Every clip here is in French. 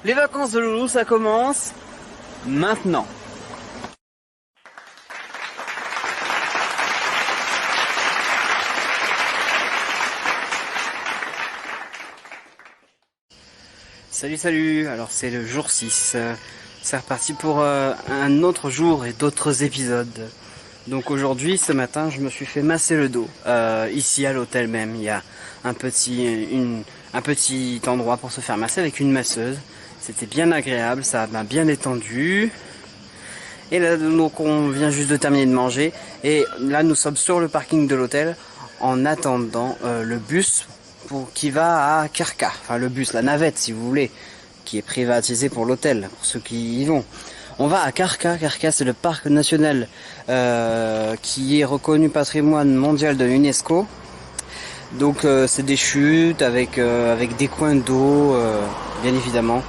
Les vacances de Loulou, ça commence maintenant. Salut, alors c'est le jour 6, c'est reparti pour un autre jour et d'autres épisodes. Donc aujourd'hui, ce matin, je me suis fait masser le dos. Ici à l'hôtel même, il y a un petit endroit pour se faire masser avec une masseuse. C'était bien agréable, ça m'a bien détendu. Et là, donc on vient juste de terminer de manger. Et là, nous sommes sur le parking de l'hôtel en attendant le bus qui va à Karka. Enfin le bus, la navette si vous voulez, qui est privatisée pour l'hôtel, pour ceux qui y vont. On va à Karka. Karka, c'est le parc national qui est reconnu patrimoine mondial de l'UNESCO. Donc c'est des chutes avec des coins d'eau, bien évidemment.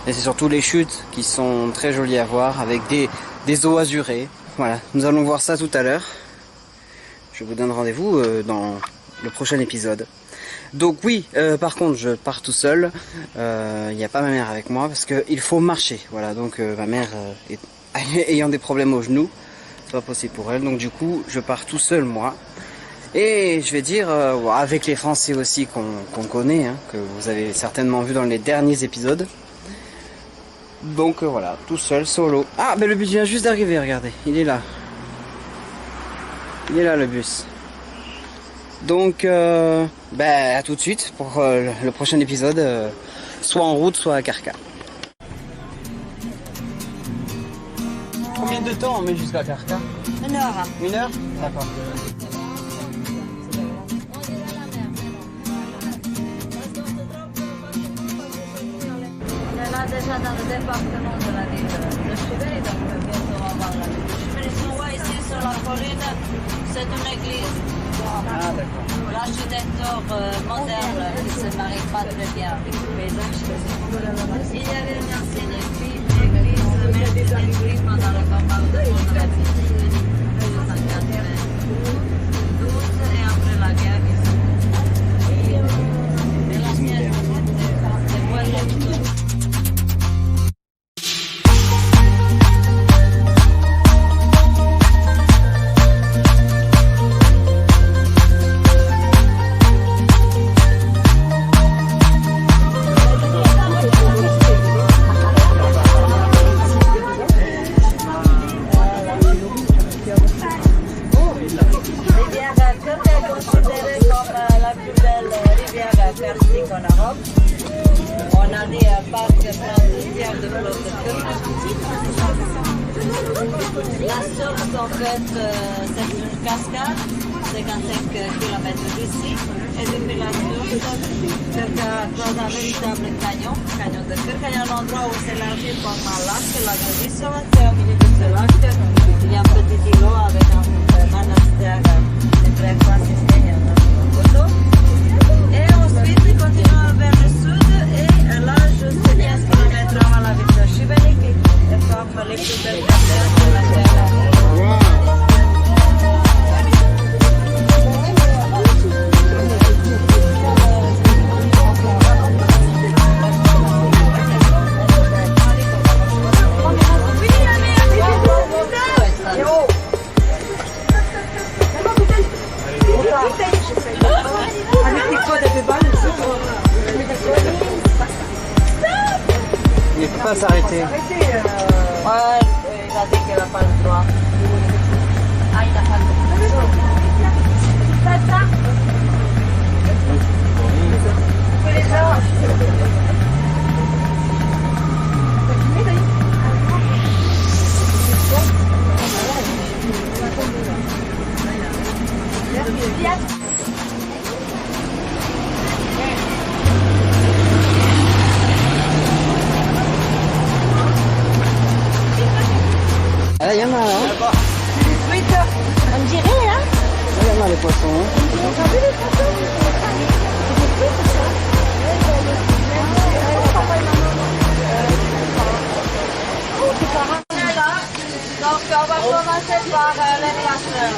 Et c'est surtout les chutes qui sont très jolies à voir, avec des eaux azurées. Voilà, nous allons voir ça tout à l'heure. Je vous donne rendez-vous dans le prochain épisode. Donc oui, par contre, je pars tout seul. Il n'y a pas ma mère avec moi parce qu'il faut marcher. Voilà, donc ma mère ayant des problèmes aux genoux, c'est pas possible pour elle. Donc du coup, je pars tout seul moi. Et je vais dire, avec les Français aussi qu'on connaît, hein, que vous avez certainement vu dans les derniers épisodes. Donc voilà, tout seul, solo. Ah, mais le bus vient juste d'arriver, regardez, il est là. Il est là le bus. Donc, à tout de suite pour le prochain épisode, soit en route, soit à Karka. Combien de temps on met jusqu'à Karka? 1 heure. 1 heure? D'accord. Déjà dans le département de la ville de Chivray, donc bientôt on va voir la ville de Chivray. Si on voit ici sur la colline, c'est une église. Ah d'accord. L'architecture moderne qui se marie pas très bien avec le paysage. Il y avait une ancienne église, mais détruite pendant le bombardement de la ville de 1992 et après la guerre. Et l'ancienne c'est moins longtemps. On a des parcs protégés de protection. La source, en fait, c'est une cascade, 55 km d'ici. Et depuis la source, un véritable canyon de Kirk. Il y a un endroit où s'élargit comme un lac, le lac de Vissova. Et au milieu de ce lac, il y a un petit îlot avec un monastère très franciscain et un coteau. Et ensuite, il continue vers le sud et là, je sais bien ce qu'il mettra à la ville de Chivray et forme les plus belles cascades de la terre. Il ne peut pas s'arrêter. Ouais, il a dit qu'il n'a pas le droit. Ah, il n'a pas le droit. C'est ça? Ah, il y en a là. Hein. On dirait, hein? Il y en a les poissons. T'as vu les poissons? Oh, c'est pas grave. Donc on va commencer par les passerelles.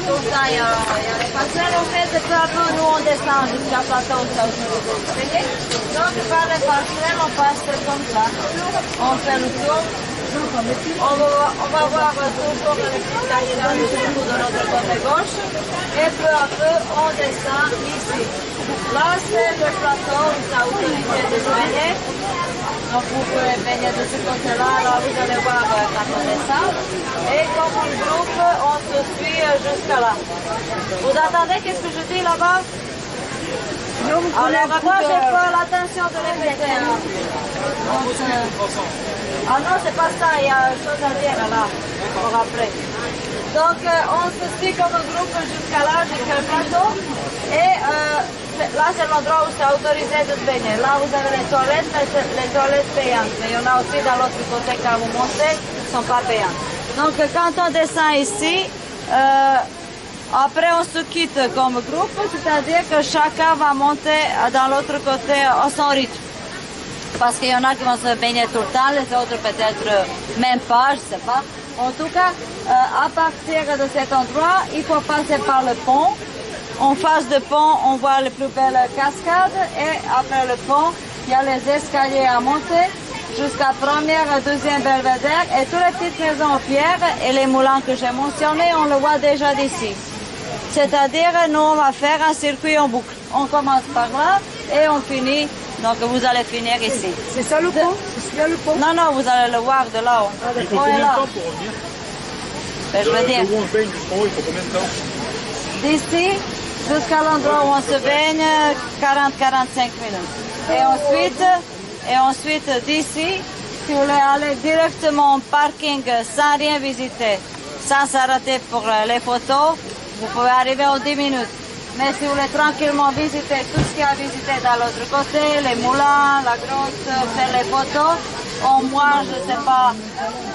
Tout ça, il y a les passerelles. En fait, peu à peu, nous on descend jusqu'à plateau où ça autorisé. Donc par les passerelles, on passe comme ça. On fait le tour. On va voir toujours les petits stations de notre côté gauche. Et peu à peu, on descend ici. Là, c'est le plateau où ça autorisé de se baigner. Donc vous pouvez baigner de ce côté-là, là vous allez voir quand on descend. Et comme un groupe, on se suit jusqu'à là. Vous attendez qu'est-ce que je dis là-bas? Alors moi j'ai pas l'attention de répéter. Ah non, c'est pas ça, il y a une chose à dire là, pour après. Donc on se suit comme un groupe jusqu'à là, jusqu'à le plateau. Et là c'est l'endroit où c'est autorisé de se baigner. Là vous avez les toilettes, les toilettes payantes. Mais il y en a aussi dans l'autre côté quand vous montez, qui ne sont pas payantes. Donc quand on descend ici, après on se quitte comme groupe, c'est-à-dire que chacun va monter dans l'autre côté à son rythme. Parce qu'il y en a qui vont se baigner tout le temps, les autres peut-être même pas, je ne sais pas. En tout cas, à partir de cet endroit, il faut passer par le pont. En face du pont, on voit les plus belles cascades et après le pont, il y a les escaliers à monter jusqu'à première et deuxième belvédère et toutes les petites maisons en pierre et les moulins que j'ai mentionnés, on le voit déjà d'ici. C'est-à-dire, nous, on va faire un circuit en boucle. On commence par là et on finit. Donc, vous allez finir ici. C'est ça le pont? C'est là le pont? Non, non, vous allez le voir de là-haut. Il faut combien de temps pour revenir? Ben, je veux dire, Où on se baigne du pont, il faut combien de temps? d'ici jusqu'à l'endroit où on se baigne, 40-45 minutes. Et ensuite d'ici, si vous voulez aller directement au parking sans rien visiter, sans s'arrêter pour les photos, vous pouvez arriver en 10 minutes. Mais si vous voulez tranquillement visiter tout ce qu'il y a à visiter dans l'autre côté, les moulins, la grotte, faire les photos, au moins, je ne sais pas,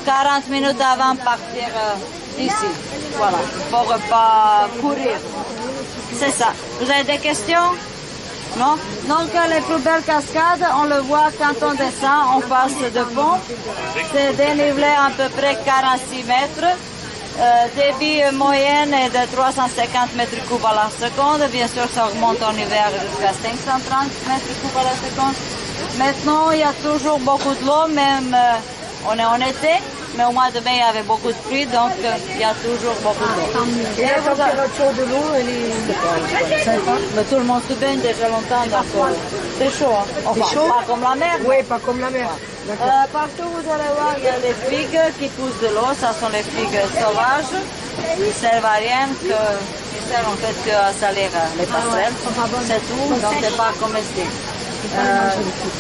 40 minutes avant de partir d'ici. Voilà, pour ne pas courir. C'est ça. Vous avez des questions? Non? Donc les plus belles cascades, on le voit quand on descend en face de pont. C'est dénivelé à peu près 46 mètres. Débit moyen est de 350 mètres cubes à la seconde. Bien sûr, ça augmente en hiver jusqu'à 530 mètres cubes à la seconde. Maintenant, il y a toujours beaucoup de l'eau, même on est en été. Mais au mois de mai, il y avait beaucoup de pluie, donc il y a toujours beaucoup d'eau. Et la température de l'eau, elle est sympa? Mais tout le monde se baigne déjà longtemps, donc c'est chaud. Hein. Enfin, chaud? pas comme la mer. Oui, pas comme la mer. D'accord. Partout, vous allez voir, il y a des figues qui poussent de l'eau. Ça sont les figues sauvages. Ils ne servent à rien, ils servent en fait qu'à salir les passerelles. C'est tout, donc c'est pas comestible.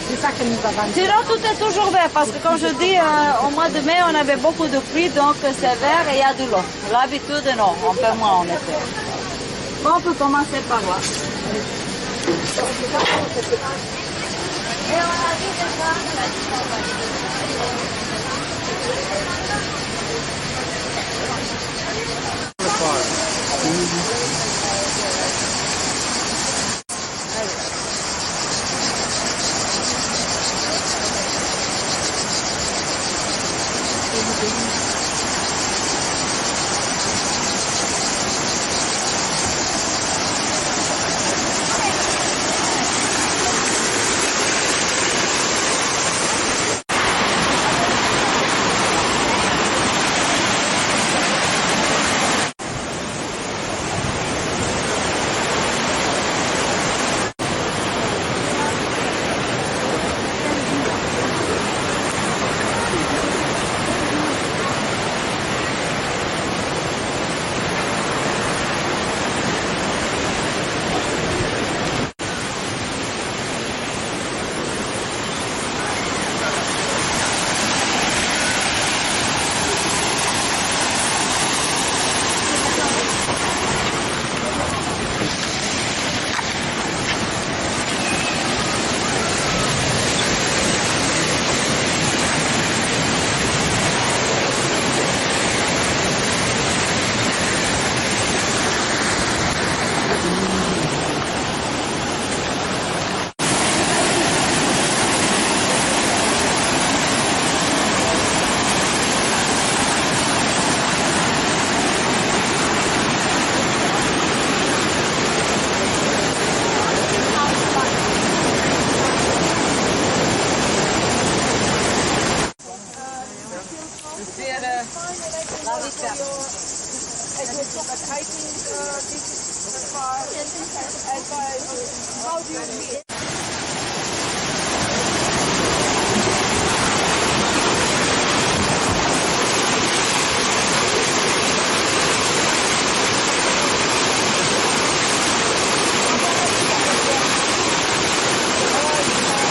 C'est ça qu'elle nous a vendu. Sinon, tout est toujours vert parce que, comme je dis, au mois de mai, on avait beaucoup de pluie, donc c'est vert et il y a de l'eau. L'habitude, non, un peu moins en été. Bon, on peut commencer par là. Et on a dit déjà. Le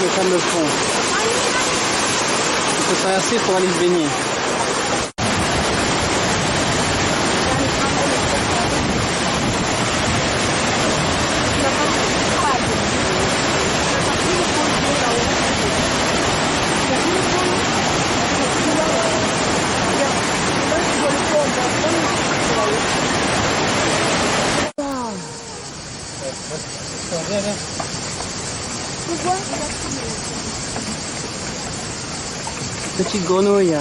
fameux pont. Il faut traverser pour aller se baigner. Petite grenouille.